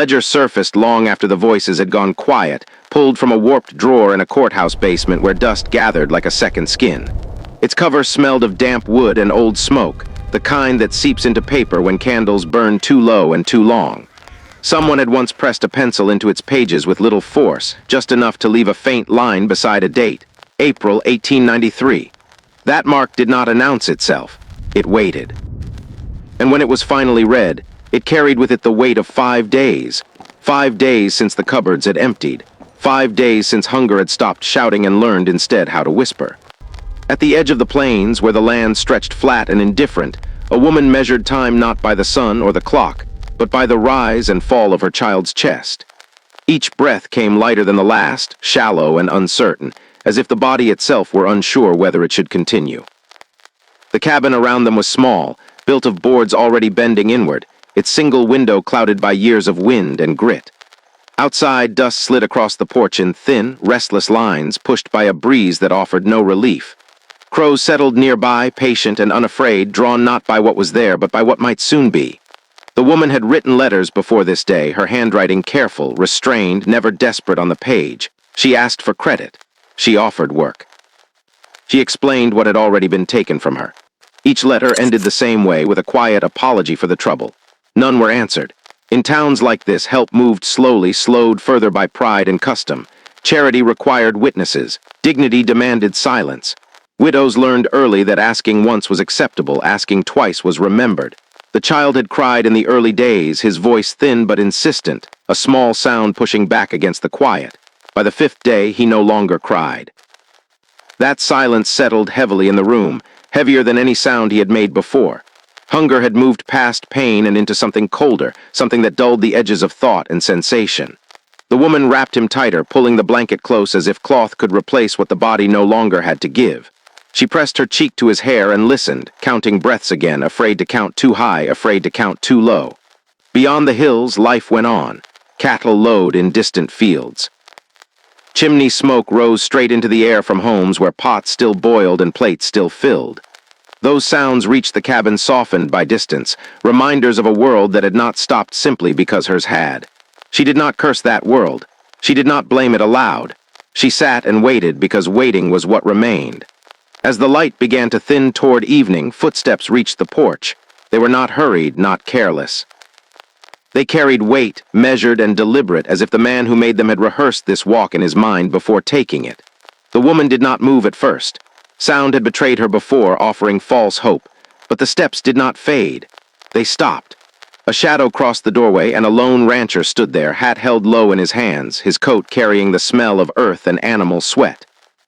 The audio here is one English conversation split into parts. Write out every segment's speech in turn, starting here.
ledger surfaced long after the voices had gone quiet, pulled from a warped drawer in a courthouse basement where dust gathered like a second skin. Its cover smelled of damp wood and old smoke, the kind that seeps into paper when candles burn too low and too long. Someone had once pressed a pencil into its pages with little force, just enough to leave a faint line beside a date, April 1893. That mark did not announce itself. It waited. And when it was finally read, it carried with it the weight of 5 days. 5 days since the cupboards had emptied. 5 days since hunger had stopped shouting and learned instead how to whisper. At the edge of the plains, where the land stretched flat and indifferent, a woman measured time not by the sun or the clock, but by the rise and fall of her child's chest. Each breath came lighter than the last, shallow and uncertain, as if the body itself were unsure whether it should continue. The cabin around them was small, built of boards already bending inward, its single window clouded by years of wind and grit. Outside, dust slid across the porch in thin, restless lines, pushed by a breeze that offered no relief. Crows settled nearby, patient and unafraid, drawn not by what was there, but by what might soon be. The woman had written letters before this day, her handwriting careful, restrained, never desperate on the page. She asked for credit. She offered work. She explained what had already been taken from her. Each letter ended the same way, with a quiet apology for the trouble. None were answered. In towns like this, help moved slowly, slowed further by pride and custom. Charity required witnesses. Dignity demanded silence. Widows learned early that asking once was acceptable, asking twice was remembered. The child had cried in the early days, his voice thin but insistent, a small sound pushing back against the quiet. By the 5th day, he no longer cried. That silence settled heavily in the room, heavier than any sound he had made before. Hunger had moved past pain and into something colder, something that dulled the edges of thought and sensation. The woman wrapped him tighter, pulling the blanket close as if cloth could replace what the body no longer had to give. She pressed her cheek to his hair and listened, counting breaths again, afraid to count too high, afraid to count too low. Beyond the hills, life went on. Cattle lowed in distant fields. Chimney smoke rose straight into the air from homes where pots still boiled and plates still filled. Those sounds reached the cabin softened by distance, reminders of a world that had not stopped simply because hers had. She did not curse that world. She did not blame it aloud. She sat and waited because waiting was what remained. As the light began to thin toward evening, footsteps reached the porch. They were not hurried, not careless. They carried weight, measured and deliberate, as if the man who made them had rehearsed this walk in his mind before taking it. The woman did not move at first. Sound had betrayed her before, offering false hope. But the steps did not fade. They stopped. A shadow crossed the doorway, and a lone rancher stood there, hat held low in his hands, his coat carrying the smell of earth and animal sweat.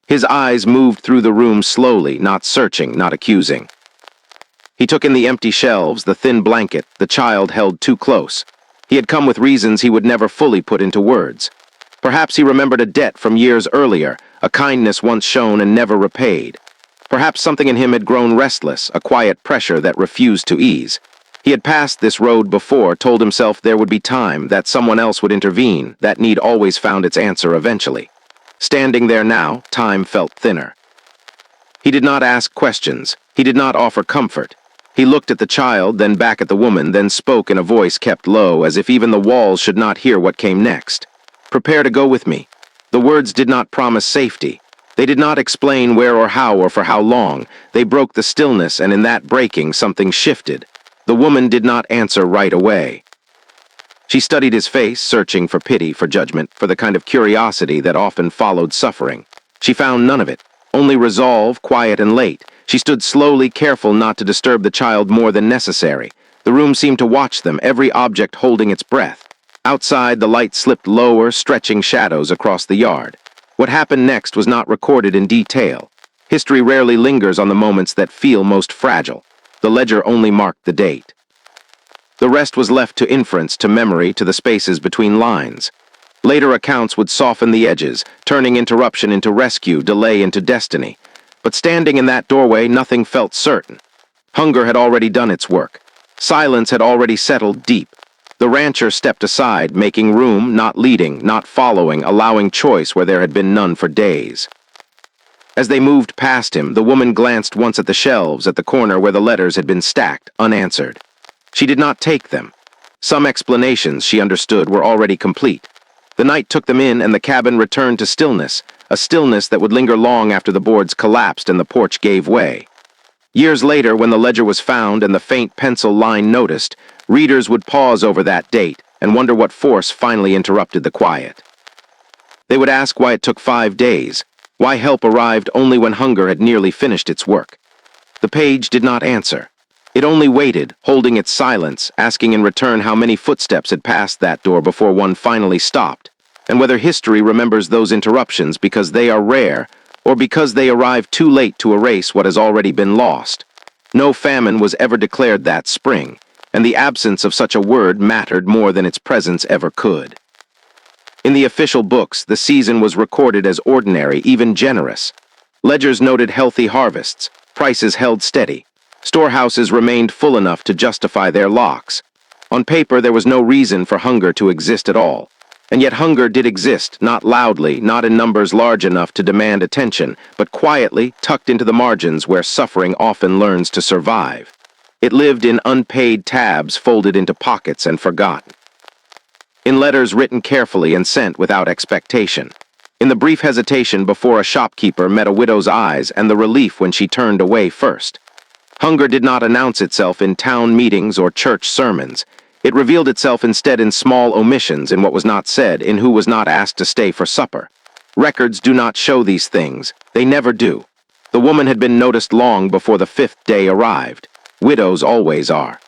His eyes moved through the room slowly, not searching, not accusing. He took in the empty shelves, the thin blanket, the child held too close. He had come with reasons he would never fully put into words. Perhaps he remembered a debt from years earlier, a kindness once shown and never repaid. Perhaps something in him had grown restless, a quiet pressure that refused to ease. He had passed this road before, told himself there would be time, that someone else would intervene, that need always found its answer eventually. Standing there now, time felt thinner. He did not ask questions. He did not offer comfort. He looked at the child, then back at the woman, then spoke in a voice kept low, as if even the walls should not hear what came next. "Prepare to go with me." The words did not promise safety. They did not explain where or how or for how long. They broke the stillness, and in that breaking, something shifted. The woman did not answer right away. She studied his face, searching for pity, for judgment, for the kind of curiosity that often followed suffering. She found none of it, only resolve, quiet and late. She stood slowly, careful not to disturb the child more than necessary. The room seemed to watch them, every object holding its breath. Outside, the light slipped lower, stretching shadows across the yard. What happened next was not recorded in detail. History rarely lingers on the moments that feel most fragile. The ledger only marked the date. The rest was left to inference, to memory, to the spaces between lines. Later accounts would soften the edges, turning interruption into rescue, delay into destiny. But standing in that doorway, nothing felt certain. Hunger had already done its work. Silence had already settled deep. The rancher stepped aside, making room, not leading, not following, allowing choice where there had been none for days. As they moved past him, the woman glanced once at the shelves, at the corner where the letters had been stacked, unanswered. She did not take them. Some explanations, she understood, were already complete. The night took them in, and the cabin returned to stillness, a stillness that would linger long after the boards collapsed and the porch gave way. Years later, when the ledger was found and the faint pencil line noticed, readers would pause over that date and wonder what force finally interrupted the quiet. They would ask why it took 5 days, why help arrived only when hunger had nearly finished its work. The page did not answer. It only waited, holding its silence, asking in return how many footsteps had passed that door before one finally stopped, and whether history remembers those interruptions because they are rare, or because they arrive too late to erase what has already been lost. No famine was ever declared that spring, and the absence of such a word mattered more than its presence ever could. In the official books, the season was recorded as ordinary, even generous. Ledgers noted healthy harvests, prices held steady. Storehouses remained full enough to justify their locks. On paper, there was no reason for hunger to exist at all. And yet hunger did exist, not loudly, not in numbers large enough to demand attention, but quietly, tucked into the margins where suffering often learns to survive. It lived in unpaid tabs folded into pockets and forgotten. In letters written carefully and sent without expectation. In the brief hesitation before a shopkeeper met a widow's eyes and the relief when she turned away first. Hunger did not announce itself in town meetings or church sermons. It revealed itself instead in small omissions, in what was not said, in who was not asked to stay for supper. Records do not show these things. They never do. The woman had been noticed long before the 5th day arrived. Widows always are.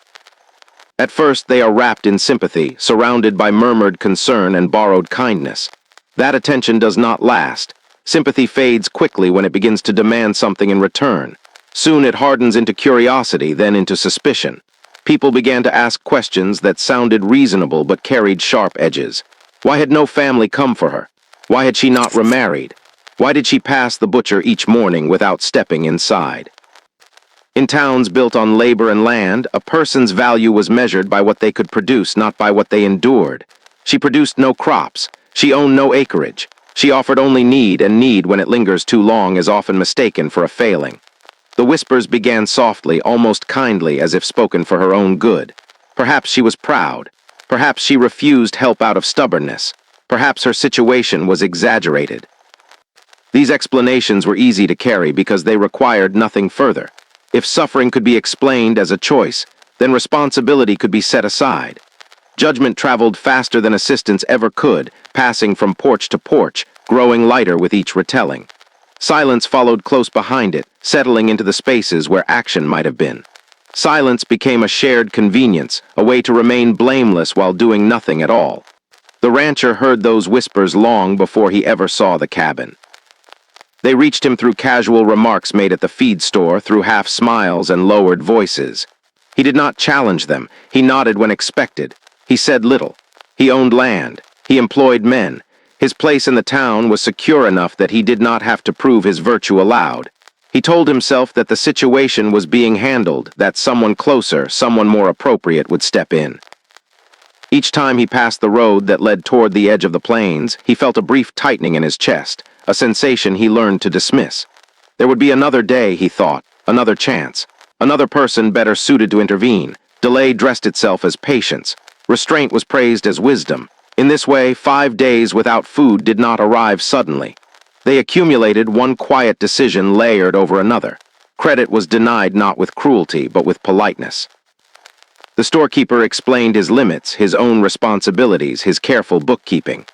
At first, they are wrapped in sympathy, surrounded by murmured concern and borrowed kindness. That attention does not last. Sympathy fades quickly when it begins to demand something in return. Soon it hardens into curiosity, then into suspicion. People began to ask questions that sounded reasonable but carried sharp edges. Why had no family come for her? Why had she not remarried? Why did she pass the butcher each morning without stepping inside? In towns built on labor and land, a person's value was measured by what they could produce, not by what they endured. She produced no crops. She owned no acreage. She offered only need, and need, when it lingers too long, is often mistaken for a failing. The whispers began softly, almost kindly, as if spoken for her own good. Perhaps she was proud. Perhaps she refused help out of stubbornness. Perhaps her situation was exaggerated. These explanations were easy to carry because they required nothing further. If suffering could be explained as a choice, then responsibility could be set aside. Judgment traveled faster than assistance ever could, passing from porch to porch, growing lighter with each retelling. Silence followed close behind it, settling into the spaces where action might have been. Silence became a shared convenience, a way to remain blameless while doing nothing at all. The rancher heard those whispers long before he ever saw the cabin. They reached him through casual remarks made at the feed store, through half smiles and lowered voices. He did not challenge them. He nodded when expected. He said little. He owned land. He employed men. His place in the town was secure enough that he did not have to prove his virtue aloud. He told himself that the situation was being handled, that someone closer, someone more appropriate would step in. Each time he passed the road that led toward the edge of the plains, he felt a brief tightening in his chest, a sensation he learned to dismiss. There would be another day, he thought, another chance, another person better suited to intervene. Delay dressed itself as patience. Restraint was praised as wisdom. In this way, 5 days without food did not arrive suddenly. They accumulated, one quiet decision layered over another. Credit was denied not with cruelty, but with politeness. The storekeeper explained his limits, his own responsibilities, his careful bookkeeping.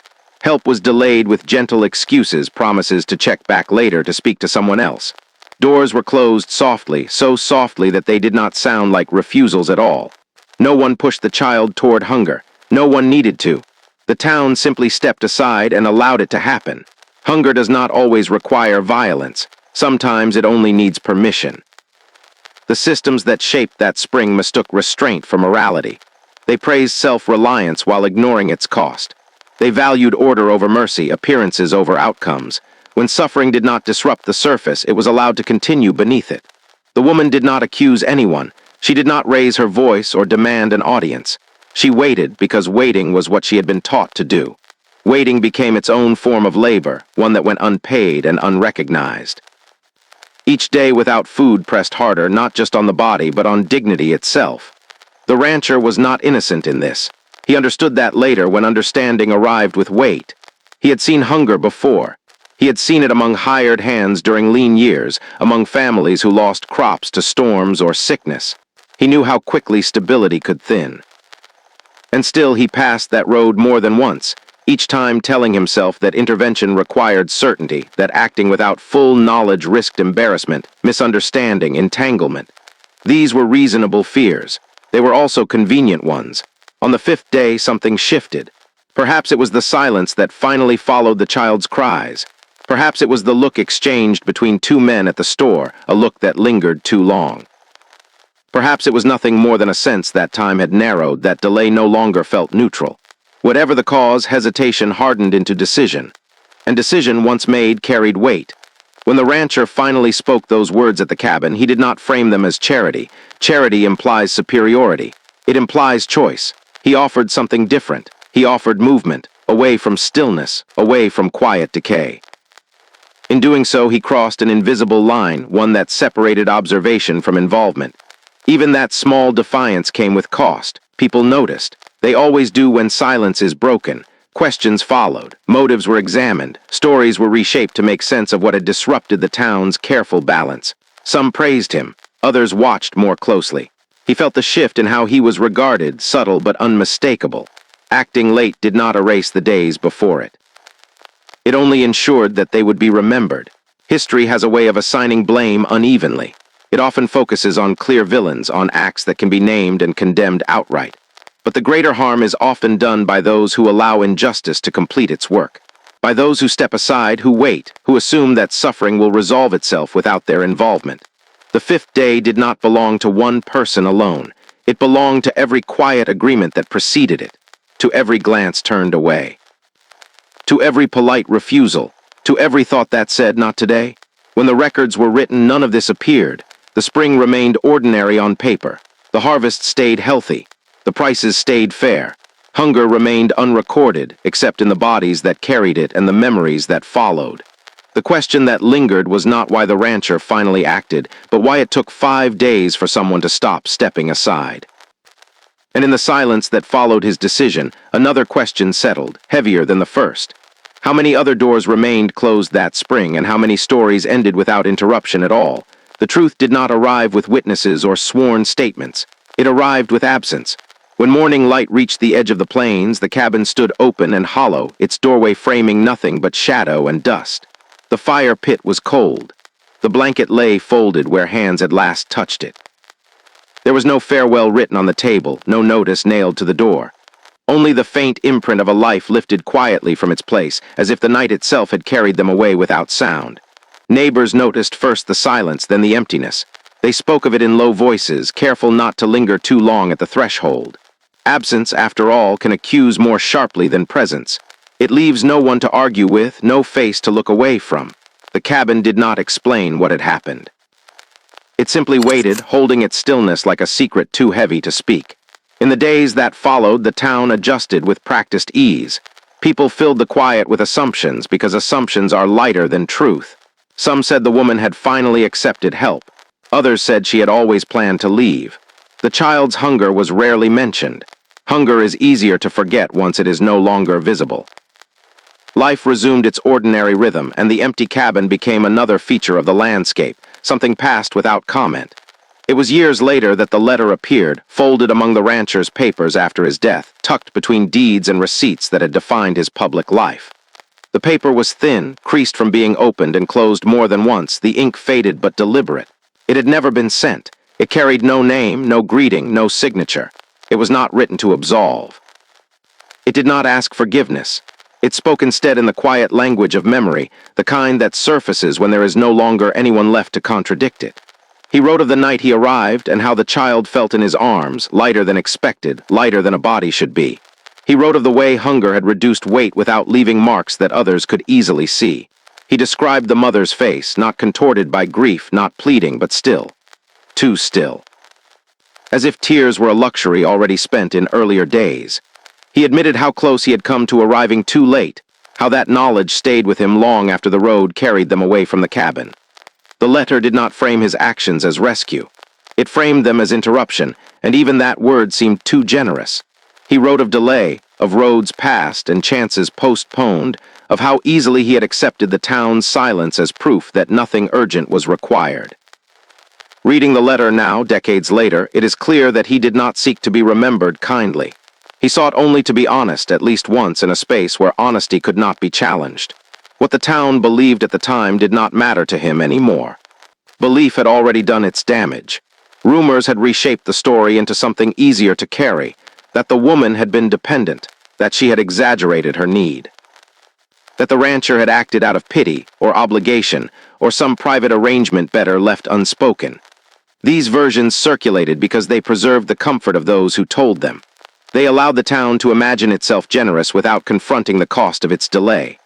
Help was delayed with gentle excuses, promises to check back later to speak to someone else. Doors were closed softly, so softly that they did not sound like refusals at all. No one pushed the child toward hunger. No one needed to. The town simply stepped aside and allowed it to happen. Hunger does not always require violence. Sometimes it only needs permission. The systems that shaped that spring mistook restraint for morality. They praised self-reliance while ignoring its cost. They valued order over mercy, appearances over outcomes. When suffering did not disrupt the surface, it was allowed to continue beneath it. The woman did not accuse anyone. She did not raise her voice or demand an audience. She waited because waiting was what she had been taught to do. Waiting became its own form of labor, one that went unpaid and unrecognized. Each day without food pressed harder, not just on the body, but on dignity itself. The rancher was not innocent in this. He understood that later when understanding arrived with weight. He had seen hunger before. He had seen it among hired hands during lean years, among families who lost crops to storms or sickness. He knew how quickly stability could thin. And still he passed that road more than once, each time telling himself that intervention required certainty, that acting without full knowledge risked embarrassment, misunderstanding, entanglement. These were reasonable fears. They were also convenient ones. On the fifth day, something shifted. Perhaps it was the silence that finally followed the child's cries. Perhaps it was the look exchanged between two men at the store, a look that lingered too long. Perhaps it was nothing more than a sense that time had narrowed, that delay no longer felt neutral. Whatever the cause, hesitation hardened into decision. And decision, once made, carried weight. When the rancher finally spoke those words at the cabin, he did not frame them as charity. Charity implies superiority. It implies choice. He offered something different. He offered movement, away from stillness, away from quiet decay. In doing so, he crossed an invisible line, one that separated observation from involvement. Even that small defiance came with cost. People noticed. They always do when silence is broken. Questions followed. Motives were examined. Stories were reshaped to make sense of what had disrupted the town's careful balance. Some praised him. Others watched more closely. He felt the shift in how he was regarded, subtle but unmistakable. Acting late did not erase the days before it. It only ensured that they would be remembered. History has a way of assigning blame unevenly. It often focuses on clear villains, on acts that can be named and condemned outright. But the greater harm is often done by those who allow injustice to complete its work. By those who step aside, who wait, who assume that suffering will resolve itself without their involvement. The fifth day did not belong to one person alone. It belonged to every quiet agreement that preceded it, to every glance turned away, to every polite refusal, to every thought that said, "Not today." When the records were written, none of this appeared. The spring remained ordinary on paper. The harvest stayed healthy. The prices stayed fair. Hunger remained unrecorded, except in the bodies that carried it and the memories that followed. The question that lingered was not why the rancher finally acted, but why it took 5 days for someone to stop stepping aside. And in the silence that followed his decision, another question settled, heavier than the first. How many other doors remained closed that spring, and how many stories ended without interruption at all? The truth did not arrive with witnesses or sworn statements. It arrived with absence. When morning light reached the edge of the plains, the cabin stood open and hollow, its doorway framing nothing but shadow and dust. The fire pit was cold. The blanket lay folded where hands had last touched it. There was no farewell written on the table, no notice nailed to the door. Only the faint imprint of a life lifted quietly from its place, as if the night itself had carried them away without sound. Neighbors noticed first the silence, then the emptiness. They spoke of it in low voices, careful not to linger too long at the threshold. Absence, after all, can accuse more sharply than presence. It leaves no one to argue with, no face to look away from. The cabin did not explain what had happened. It simply waited, holding its stillness like a secret too heavy to speak. In the days that followed, the town adjusted with practiced ease. People filled the quiet with assumptions, because assumptions are lighter than truth. Some said the woman had finally accepted help. Others said she had always planned to leave. The child's hunger was rarely mentioned. Hunger is easier to forget once it is no longer visible. Life resumed its ordinary rhythm, and the empty cabin became another feature of the landscape, something passed without comment. It was years later that the letter appeared, folded among the rancher's papers after his death, tucked between deeds and receipts that had defined his public life. The paper was thin, creased from being opened and closed more than once, the ink faded but deliberate. It had never been sent. It carried no name, no greeting, no signature. It was not written to absolve. It did not ask forgiveness. It spoke instead in the quiet language of memory, the kind that surfaces when there is no longer anyone left to contradict it. He wrote of the night he arrived and how the child felt in his arms, lighter than expected, lighter than a body should be. He wrote of the way hunger had reduced weight without leaving marks that others could easily see. He described the mother's face, not contorted by grief, not pleading, but still. Too still. As if tears were a luxury already spent in earlier days. He admitted how close he had come to arriving too late, how that knowledge stayed with him long after the road carried them away from the cabin. The letter did not frame his actions as rescue. It framed them as interruption, and even that word seemed too generous. He wrote of delay, of roads passed and chances postponed, of how easily he had accepted the town's silence as proof that nothing urgent was required. Reading the letter now, decades later, it is clear that he did not seek to be remembered kindly. He sought only to be honest at least once in a space where honesty could not be challenged. What the town believed at the time did not matter to him anymore. Belief had already done its damage. Rumors had reshaped the story into something easier to carry, that the woman had been dependent, that she had exaggerated her need, that the rancher had acted out of pity or obligation or some private arrangement better left unspoken. These versions circulated because they preserved the comfort of those who told them. They allowed the town to imagine itself generous without confronting the cost of its delay.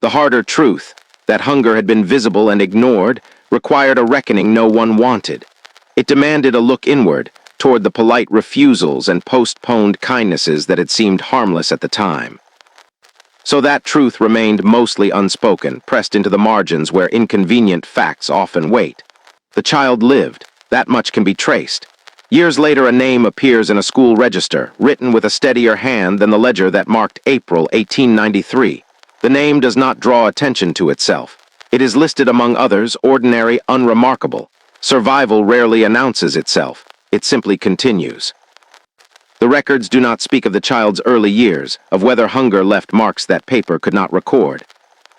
The harder truth, that hunger had been visible and ignored, required a reckoning no one wanted. It demanded a look inward, toward the polite refusals and postponed kindnesses that had seemed harmless at the time. So that truth remained mostly unspoken, pressed into the margins where inconvenient facts often wait. The child lived. That much can be traced. Years later, a name appears in a school register, written with a steadier hand than the ledger that marked April 1893. The name does not draw attention to itself. It is listed among others, ordinary, unremarkable. Survival rarely announces itself. It simply continues. The records do not speak of the child's early years, of whether hunger left marks that paper could not record.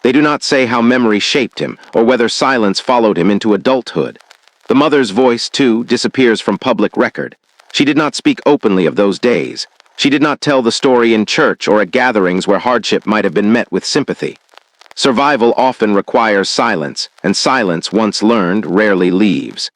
They do not say how memory shaped him, or whether silence followed him into adulthood. The mother's voice, too, disappears from public record. She did not speak openly of those days. She did not tell the story in church or at gatherings where hardship might have been met with sympathy. Survival often requires silence, and silence, once learned, rarely leaves.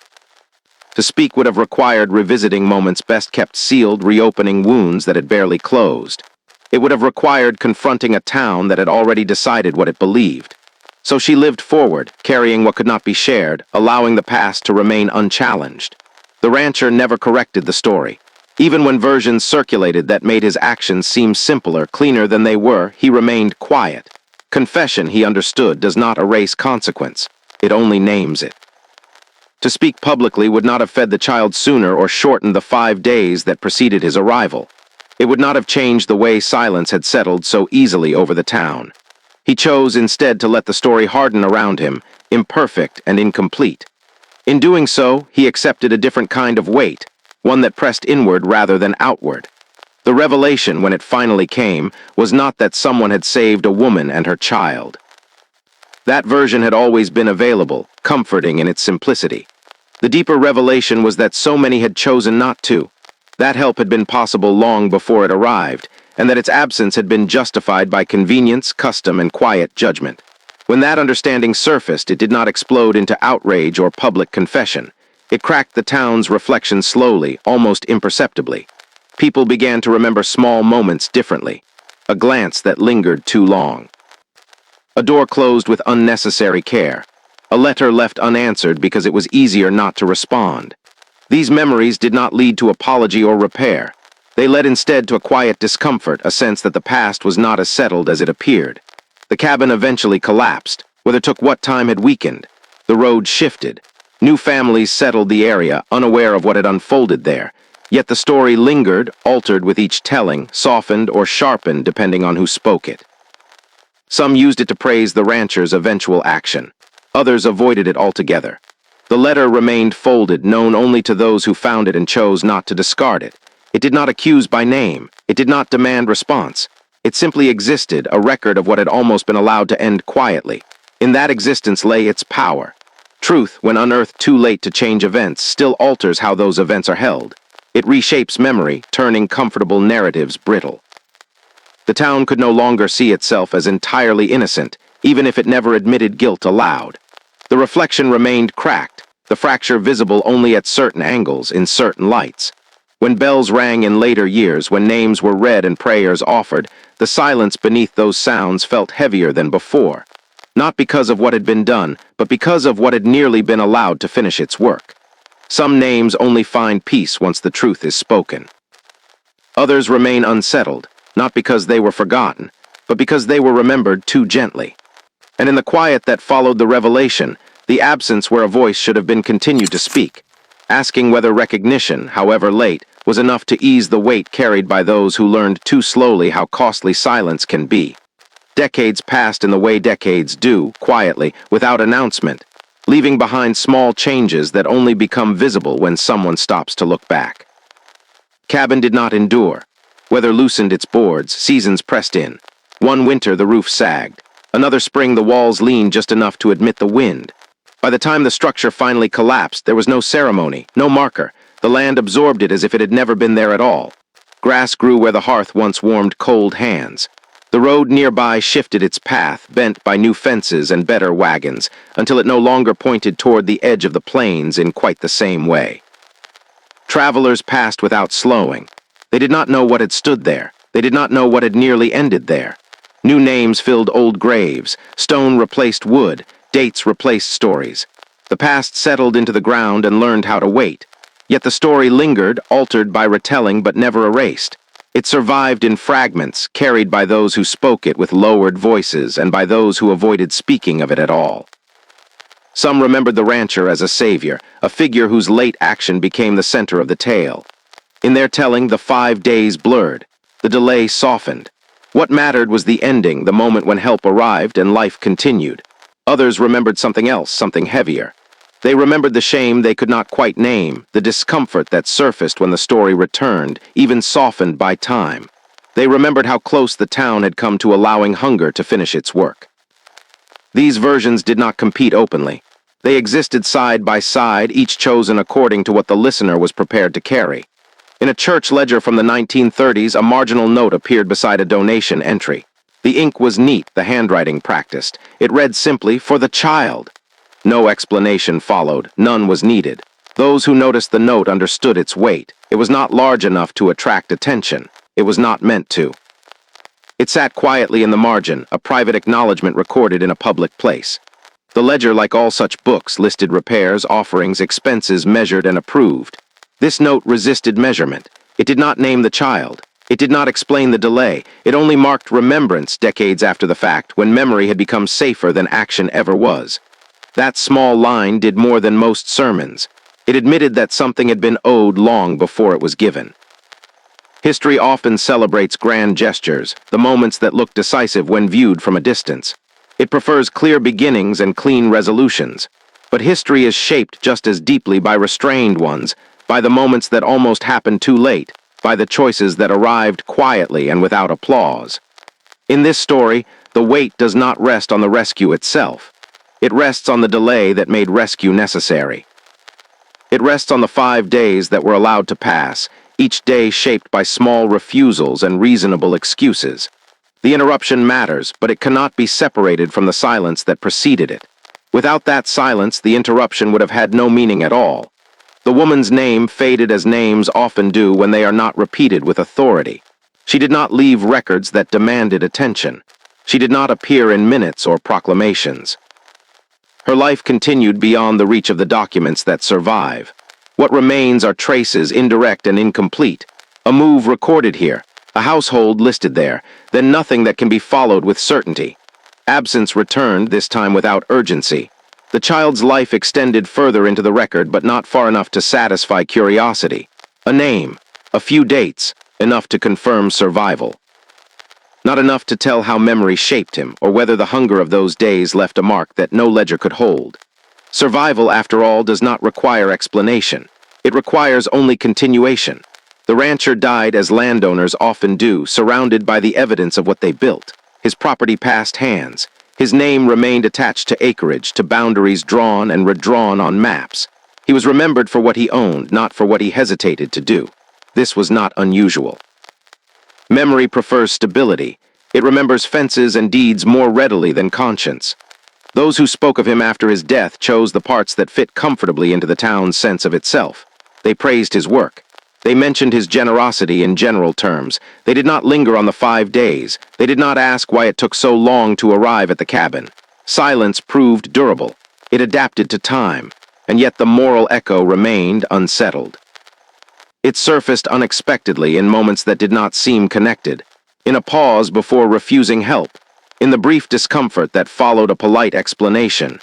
To speak would have required revisiting moments best kept sealed, reopening wounds that had barely closed. It would have required confronting a town that had already decided what it believed. So she lived forward, carrying what could not be shared, allowing the past to remain unchallenged. The rancher never corrected the story. Even when versions circulated that made his actions seem simpler, cleaner than they were, he remained quiet. Confession, he understood, does not erase consequence. It only names it. To speak publicly would not have fed the child sooner or shortened the 5 days that preceded his arrival. It would not have changed the way silence had settled so easily over the town. He chose instead to let the story harden around him, imperfect and incomplete. In doing so, he accepted a different kind of weight, one that pressed inward rather than outward. The revelation, when it finally came, was not that someone had saved a woman and her child. That version had always been available, comforting in its simplicity. The deeper revelation was that so many had chosen not to. That help had been possible long before it arrived, and that its absence had been justified by convenience, custom, and quiet judgment. When that understanding surfaced, it did not explode into outrage or public confession. It cracked the town's reflection slowly, almost imperceptibly. People began to remember small moments differently. A glance that lingered too long. A door closed with unnecessary care. A letter left unanswered because it was easier not to respond. These memories did not lead to apology or repair. They led instead to a quiet discomfort, a sense that the past was not as settled as it appeared. The cabin eventually collapsed. Whether took what time had weakened. The road shifted. New families settled the area, unaware of what had unfolded there. Yet the story lingered, altered with each telling, softened or sharpened depending on who spoke it. Some used it to praise the rancher's eventual action. Others avoided it altogether. The letter remained folded, known only to those who found it and chose not to discard it. It did not accuse by name. It did not demand response. It simply existed, a record of what had almost been allowed to end quietly. In that existence lay its power. Truth, when unearthed too late to change events, still alters how those events are held. It reshapes memory, turning comfortable narratives brittle. The town could no longer see itself as entirely innocent, even if it never admitted guilt aloud. The reflection remained cracked, the fracture visible only at certain angles, in certain lights. When bells rang in later years, when names were read and prayers offered, the silence beneath those sounds felt heavier than before. Not because of what had been done, but because of what had nearly been allowed to finish its work. Some names only find peace once the truth is spoken. Others remain unsettled, not because they were forgotten, but because they were remembered too gently. And in the quiet that followed the revelation, the absence where a voice should have been continued to speak. asking whether recognition, however late, was enough to ease the weight carried by those who learned too slowly how costly silence can be. Decades passed in the way decades do, quietly, without announcement, leaving behind small changes that only become visible when someone stops to look back. Cabin did not endure. Weather loosened its boards, seasons pressed in. One winter the roof sagged. Another spring the walls leaned just enough to admit the wind. By the time the structure finally collapsed, there was no ceremony, no marker. The land absorbed it as if it had never been there at all. Grass grew where the hearth once warmed cold hands. The road nearby shifted its path, bent by new fences and better wagons, until it no longer pointed toward the edge of the plains in quite the same way. Travelers passed without slowing. They did not know what had stood there. They did not know what had nearly ended there. New names filled old graves. Stone replaced wood. Dates replaced stories. The past settled into the ground and learned how to wait. Yet the story lingered, altered by retelling but never erased. It survived in fragments, carried by those who spoke it with lowered voices and by those who avoided speaking of it at all. Some remembered the rancher as a savior, a figure whose late action became the center of the tale. In their telling, the 5 days blurred. The delay softened. What mattered was the ending, the moment when help arrived and life continued. Others remembered something else, something heavier. They remembered the shame they could not quite name, the discomfort that surfaced when the story returned, even softened by time. They remembered how close the town had come to allowing hunger to finish its work. These versions did not compete openly. They existed side by side, each chosen according to what the listener was prepared to carry. In a church ledger from the 1930s, a marginal note appeared beside a donation entry. The ink was neat, the handwriting practiced. It read simply, "For the child." No explanation followed, none was needed. Those who noticed the note understood its weight. It was not large enough to attract attention. It was not meant to. It sat quietly in the margin, a private acknowledgement recorded in a public place. The ledger, like all such books, listed repairs, offerings, expenses measured and approved. This note resisted measurement. It did not name the child. It did not explain the delay. It only marked remembrance decades after the fact, when memory had become safer than action ever was. That small line did more than most sermons. It admitted that something had been owed long before it was given. History often celebrates grand gestures, the moments that look decisive when viewed from a distance. It prefers clear beginnings and clean resolutions. But history is shaped just as deeply by restrained ones, by the moments that almost happened too late, by the choices that arrived quietly and without applause. In this story, the weight does not rest on the rescue itself. It rests on the delay that made rescue necessary. It rests on the 5 days that were allowed to pass, each day shaped by small refusals and reasonable excuses. The interruption matters, but it cannot be separated from the silence that preceded it. Without that silence, the interruption would have had no meaning at all. The woman's name faded as names often do when they are not repeated with authority. She did not leave records that demanded attention. She did not appear in minutes or proclamations. Her life continued beyond the reach of the documents that survive. What remains are traces, indirect and incomplete. A move recorded here, a household listed there, then nothing that can be followed with certainty. Absence returned, this time without urgency. The child's life extended further into the record, but not far enough to satisfy curiosity. A name, a few dates, enough to confirm survival. Not enough to tell how memory shaped him, or whether the hunger of those days left a mark that no ledger could hold. Survival, after all, does not require explanation. It requires only continuation. The rancher died as landowners often do, surrounded by the evidence of what they built. His property passed hands. His name remained attached to acreage, to boundaries drawn and redrawn on maps. He was remembered for what he owned, not for what he hesitated to do. This was not unusual. Memory prefers stability. It remembers fences and deeds more readily than conscience. Those who spoke of him after his death chose the parts that fit comfortably into the town's sense of itself. They praised his work. They mentioned his generosity in general terms. They did not linger on the 5 days. They did not ask why it took so long to arrive at the cabin. Silence proved durable. It adapted to time, and yet the moral echo remained unsettled. It surfaced unexpectedly in moments that did not seem connected, in a pause before refusing help, in the brief discomfort that followed a polite explanation.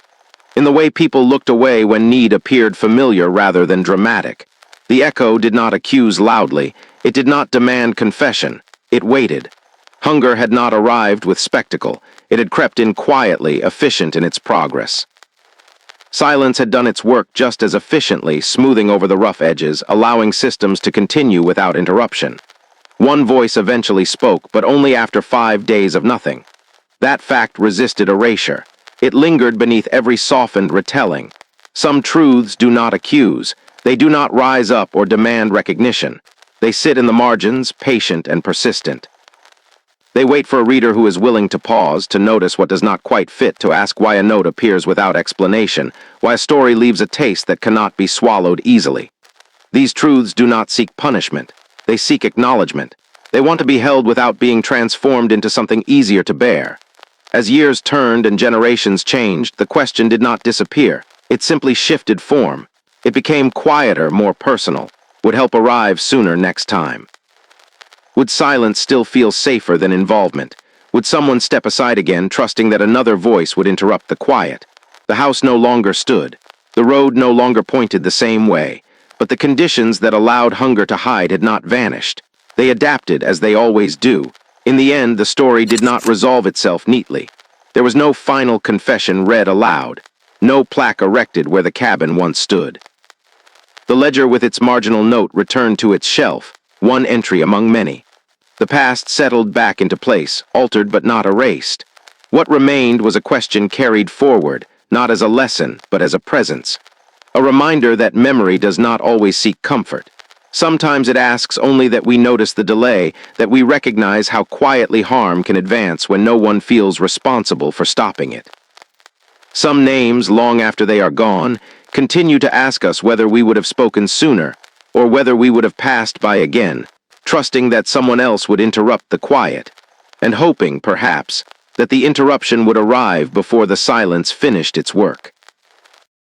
in the way people looked away when need appeared familiar rather than dramatic. The echo did not accuse loudly. It did not demand confession. It waited. Hunger had not arrived with spectacle. It had crept in quietly, efficient in its progress. Silence had done its work just as efficiently, smoothing over the rough edges, allowing systems to continue without interruption. One voice eventually spoke, but only after 5 days of nothing. That fact resisted erasure. It lingered beneath every softened retelling. Some truths do not accuse. They do not rise up or demand recognition. They sit in the margins, patient and persistent. They wait for a reader who is willing to pause, to notice what does not quite fit, to ask why a note appears without explanation, why a story leaves a taste that cannot be swallowed easily. These truths do not seek punishment. They seek acknowledgement. They want to be held without being transformed into something easier to bear. As years turned and generations changed, the question did not disappear. It simply shifted form. It became quieter, more personal, would help arrive sooner next time. Would silence still feel safer than involvement? Would someone step aside again, trusting that another voice would interrupt the quiet? The house no longer stood. The road no longer pointed the same way. But the conditions that allowed hunger to hide had not vanished. They adapted, as they always do. In the end, the story did not resolve itself neatly. There was no final confession read aloud. No plaque erected where the cabin once stood. The ledger with its marginal note returned to its shelf, one entry among many. The past settled back into place, altered but not erased. What remained was a question carried forward, not as a lesson, but as a presence. A reminder that memory does not always seek comfort. Sometimes it asks only that we notice the delay, that we recognize how quietly harm can advance when no one feels responsible for stopping it. Some names, long after they are gone, continue to ask us whether we would have spoken sooner, or whether we would have passed by again, trusting that someone else would interrupt the quiet, and hoping, perhaps, that the interruption would arrive before the silence finished its work.